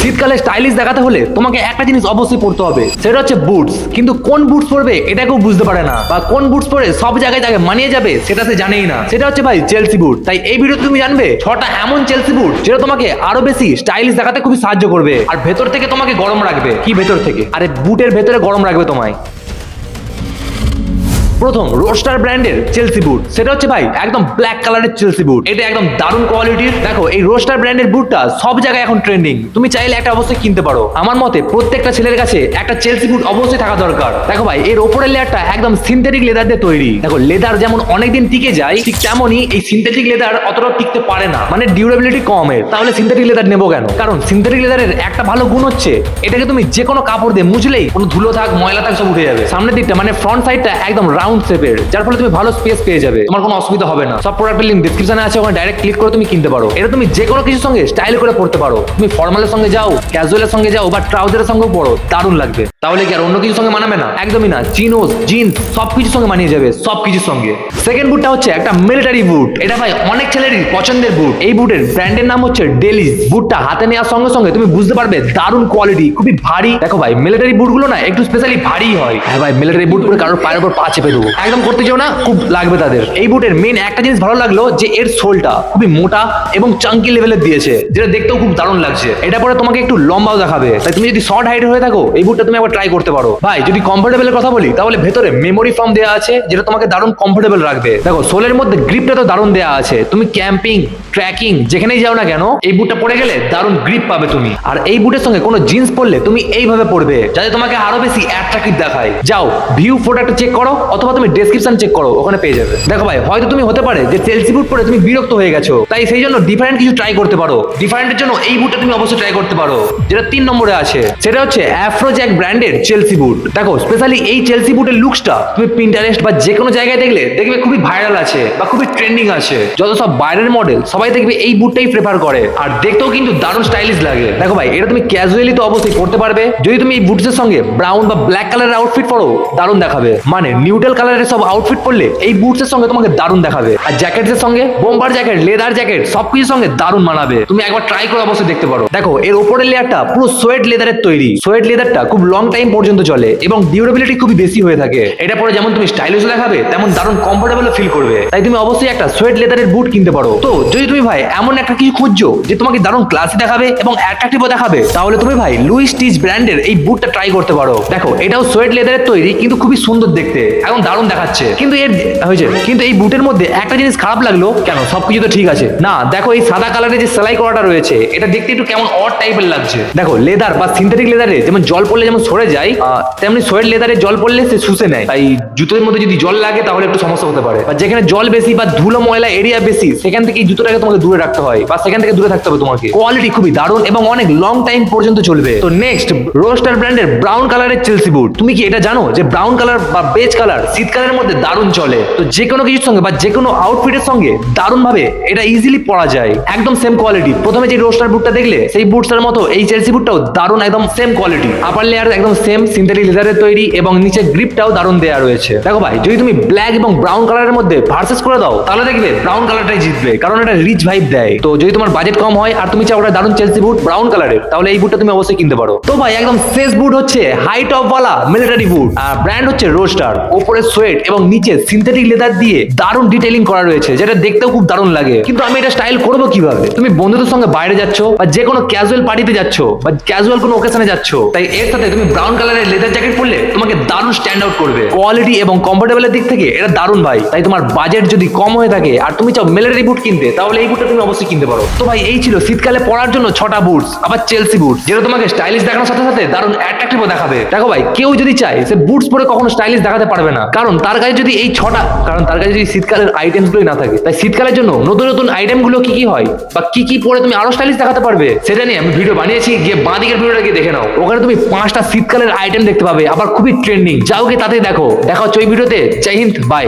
শীতকালে স্টাইলিশ দেখাতে হলে তোমাকে একটা জিনিস অবশ্যই পড়তে হবে, সেটা হচ্ছে বুটস। কিন্তু কোন বুটস পরবে এটা কেউ বুঝতে পারে না, বা কোন বুটস পরে সব জায়গায় মানিয়ে যাবে সেটা সে জানেই না। সেটা হচ্ছে ভাই চেলসি বুট। তাই এই ভিডিওতে তুমি জানবে 6টা এমন চেলসি বুট যেটা তোমাকে আরো বেশি স্টাইলিশ দেখাতে খুবই সাহায্য করবে, আর ভেতর থেকে তোমাকে গরম রাখবে। কি ভেতর থেকে? আরে বুটের ভেতরে গরম রাখবে তোমায়। প্রথম রোস্টার ব্র্যান্ডের চেলসি বুট, সেটা হচ্ছে ভাই একদম ব্ল্যাক কালারের চেলসি বুট। এটা একদম দারুণ কোয়ালিটির। দেখো এই রোস্টার ব্র্যান্ডের বুটটা সব জায়গায় এখন ট্রেন্ডিং, তুমি চাইলে একটা অবশ্যই কিনতে পারো। আমার মতে প্রত্যেকটা ছেলের কাছে একটা চেলসি বুট অবশ্যই থাকা দরকার। দেখো ভাই এর ওপরের লেয়ারটা একদম সিনথেটিক লেদার দিয়ে তৈরি। দেখো লেদার যেমন অনেকদিন টিকে যায়, ঠিক তেমনই এই সিনথেটিক লেদার অতটা টিকতে পারে না, মানে ডিউরেবিলিটি কমের। তাহলে সিনথেটিক লেদার নেবো কেন? কারণ সিনথেটিক লেদারের একটা ভালো গুণ হচ্ছে এটাকে তুমি যে কোনো কাপড় দিয়ে মুছলেই কোনো ধুলো থাক ময়লা থাক সব উঠে যাবে। সামনের দিকটা মানে ফ্রন্ট সাইডটা একদম রাউন্ড শেপের, যার ফলে তুমি ভালো স্পেস পেয়ে যাবে, তোমার কোনো অসুবিধা হবে না। সব প্রোডাক্টের লিংক ডেসক্রিপশনে আছে, ওখানে ডাইরেক্ট ক্লিক করে তুমি কিনতে পারো। এটা তুমি যে কোনো কিছুর সঙ্গে স্টাইল করে পড়তে পারো। তুমি ফর্মালের সঙ্গে যাও, ক্যাজুয়ালের সঙ্গে যাও, বা ট্রাউজারের সঙ্গেও পড়ো, দারুণ লাগবে। তাহলে কি আর অন্য কিছুর সঙ্গে মানাবে না? একদমই না, চিনোস জিন্স সবকিছুর সঙ্গে মানিয়ে যাবে, সবকিছুর সঙ্গে। সেকেন্ড বুটটা হচ্ছে একটা মিলিটারি বুট। এটা ভাই অনেক ছেলেরই পছন্দের বুট। এই বুটের ব্র্যান্ডের নাম হচ্ছে ডেলিজ। বুটটা হাতে নেওয়ার সঙ্গে সঙ্গে তুমি বুঝতে পারবে দারুণ কোয়ালিটি, খুবই ভারী। দেখো ভাই মিলিটারি বুটগুলো না একটু স্পেশালি ভারী হয়। হ্যাঁ ভাই মিলিটারি বুট পরে কারোর পায়ের উপর পা চেপে দেবো, একদম করতে চাও না, খুব লাগবে তাদের। এই বুটের মেন একটা জিনিস ভালো লাগলো যে এর সোলটা খুবই মোটা এবং চাঙ্কি লেভেলের দিয়েছে, যেটা দেখতেও খুব দারুণ লাগছে। এটা পরে তোমাকে একটু লম্বাও দেখাবে, তাই তুমি যদি শর্ট হাইট হয়ে থাকো এই বুটটা তুমি একবার ট্রাই করতে পারো। ভাই যদি কমফোর্টেবলের কথা বলি, তাহলে ভেতরে মেমোরি ফোম দেওয়া আছে যেটা তোমাকে দারুণ কমফোর্টেবল রাখবে। দেখো সোলের মধ্যে গ্রিপটা তো দারুণ দেওয়া আছে, তুমি ক্যাম্পিং ট্রেকিং যেখানেই যাও না কেন এই বুটটা পরে গেলে দারুণ গ্রিপ পাবে তুমি। আর এই বুটের সঙ্গে কোনো জিন্স পরলে তুমি এইভাবে পরবে যাতে তোমাকে আরো বেশি অ্যাট্রাক্টিভ দেখায়। যাও ভিউ ফটোটা চেক করো, অথবা তুমি ডেসক্রিপশন চেক করো, ওখানে পেয়ে যাবে। দেখো ভাই হয়তো তুমি হতে পারে যে চেলসি বুট পরে তুমি বিরক্ত হয়ে গেছো, তাই সেই জন্য ডিফারেন্ট কিছু ট্রাই করতে পারো। ডিফারেন্টের জন্য এই বুটটা তুমি অবশ্যই ট্রাই করতে পারো, যেটা 3 নম্বরে আছে। সেটা হচ্ছে অ্যাফ্রোজ্যাক ব্র্যান্ডের চেলসি বুট। দেখো স্পেশালি এই চেলসি বুটের লুকসটা তুমি পিন্টারেস্ট বা যে কোনো জায়গায় দেখবে খুবই ভাইরাল আছে বা খুবই ট্রেন্ডিং আছে। যত সব বাইরের মডেল সবাই দেখবে এই বুটটাই প্রেফার করে, আর দেখতেও কিন্তু দারুণ স্টাইলিশ লাগে। দেখো ভাই এটা তুমি ক্যাজুয়ালি তো অবশ্যই পড়তে পারবে, যদি তুমি এই বুটসের সঙ্গে ব্রাউন বা ব্ল্যাক কালারের আউটফিট পরো দারুণ দেখাবে। মানে নিউট্রাল কালারের সব আউটফিট পরলে এই বুটসের সঙ্গে তোমাকে দারুণ দেখাবে। আর জ্যাকেটের সঙ্গে বোম্বার জ্যাকেট, লেদার জ্যাকেট সবকিছুর সঙ্গে দারুণ মানাবে। তুমি একবার ট্রাই করে অবশ্যই দেখতে পারো। দেখো এর উপরের লেয়ারটা পুরো সোয়েট লেদারের তৈরি। সোয়েট লেদারটা খুব লং টাইম পর্যন্ত চলে এবং ডিউরেবিলিটি খুবই বেশি হয়ে থাকে। এটা পরে যেমন তুমি স্টাইলিশ দেখাবে তেমন দারুণ কমফোর্টেবল ফিল করবে। তাই তুমি অবশ্যই একটা সোয়েট লেদারের বুট কিনতে পারো। তো যদি তুমি ভাই এমন একটা কিছু খুঁজছো যে তোমাকে দারুণ ক্লাসি দেখাবে এবং অ্যাট্রাকটিভও দেখাবে, তাহলে তুমি ভাই লুই স্টিচ ব্র্যান্ডের এই বুটটা ট্রাই করতে পারো। দেখো এটাও সোয়েট লেদারের তৈরি, কিন্তু খুবই সুন্দর দেখতে, একদম দারুণ দেখাচ্ছে। কিন্তু এই বুটের মধ্যে একটা জিনিস খারাপ লাগলো। কেন? সবকিছু তো ঠিক আছে না। দেখো এই সাদা কালারের যে সেলাই করাটা রয়েছে এটা দেখতে একটু কেমন অড টাইপের লাগছে। দেখো লেদার বা সিনথেটিক লেদারে যেমন জল পড়লে যেমন সরে যায়, তেমনি সোয়েট লেদারে জল পড়লে সে শুষে নেয়। তাই জুতোর মধ্যে যদি জল লাগে তাহলে একটু সমস্যা হতে পারে, বা যেখানে জল বেশি বা ধুলো ময়লা এরিয়া বেশি সেখান থেকে এই জুতোটাকে তোমাকে দূরে রাখতে হয়, বা সেখান থেকে দূরে থাকতে হবে তোমাকে। কোয়ালিটি খুবই দারুণ এবং অনেক লং টাইম পর্যন্ত চলবে। তো নেক্সট রোস্টার ব্র্যান্ডের ব্রাউন কালারের চেলসি বুট। তুমি কি এটা জানো যে ব্রাউন কালার বা বেজ কালার শীতকালের মধ্যে দারুণ চলে? তো যে কোনো কিছুর সঙ্গে বা যে কোনো আউটফিটের সঙ্গে দারুণ ভাবে এটা ইজিলি পরা যায়। একদম সেম কোয়ালিটি। প্রথমে যে রোস্টার বুটটা দেখলে সেই বুটসের মতো এই চেলসি বুটটাও দারুণ, একদম সেম কোয়ালিটি। আপার লেয়ার একদম সেম সিনথেটিক লেদারের তৈরি এবং নিচে গ্রিপটাও দারুণ দেওয়া রয়েছে। দেখো ভাই যদি তুমি ব্ল্যাক এবং ব্রাউন কালারের মধ্যে ভার্সেস করে দাও তাহলে দেখবে ব্রাউন কালারটাই জিতবে, কারণ এটা রিচ ভাইব দেয়। তো যদি তোমার বাজেট কম হয় আর তুমি চাও ওটা দারুণ চেলসি বুট ব্রাউন কালারের, তাহলে এই বুটটা তুমি অবশ্যই কিনতে পারো। তো ভাই একদম শেষ বুট হচ্ছে হাই টপ ওয়ালা মিলিটারি বুট। আর ব্র্যান্ড হচ্ছে রোস্টার। উপরে সোয়েট এবং নিচে সিনথেটিক লেদার দিয়ে দারুণ ডিটেইলিং করা রয়েছে, যেটা দেখতেও খুব দারুণ লাগে। কিন্তু আমি এটা স্টাইল করবো কিভাবে? তুমি বন্ধুদের সঙ্গে বাইরে যাচ্ছ বা যে কোনো ক্যাজুয়াল পার্টিতে যাচ্ছ বা ক্যাজুয়াল কোনো ওকেশনে যাচ্ছ, তাই এর সাথে তুমি ব্রাউন কালারের লেদার জ্যাকেট পরলে তোমাকে দারুণ স্ট্যান্ড আউট করবে। কোয়ালিটি এবং কমফোর্টেবলের দিক থেকে এটা দারুণ ভাই। তাই তোমার বাজেট যদি কম হয়ে থাকে আর তুমি চাও মিলিটারি বুট কিনতে, তাহলে এই বুটটা তুমি অবশ্যই কিনতে পারো। তো ভাই এই ছিল শীতকালে পরার জন্য 6টা বুটস, আবার চেলসি বুট, যেটা তোমাকে স্টাইলিশ দেখানোর সাথে সাথে দারুণ অ্যাট্রাকটিভও দেখাবে। দেখো ভাই কেউ যদি চায় সে বুটস পরে কখনো স্টাইলিশ দেখাতে পারবে না, কারণ তার কাছে যদি শীতকালের আইটেমস গুলোই না থাকে। তাই শীতকালের জন্য নতুন নতুন আইটেম গুলো কি কি হয় বা কি কি পরে তুমি আরো স্টাইলিশ দেখাতে পারবে সেটা নিয়ে আমি ভিডিও বানিয়েছি, গিয়ে বাঁ দিকের ভিডিওটা গিয়ে দেখে নাও। ওখানে তুমি 5টা শীতকালের আইটেম দেখতে পাবে, আবার খুবই ট্রেন্ডিং। যাও গিয়ে তাতে দেখা হচ্ছে ওই ভিডিওতে। জয় হিন্দ, বাই।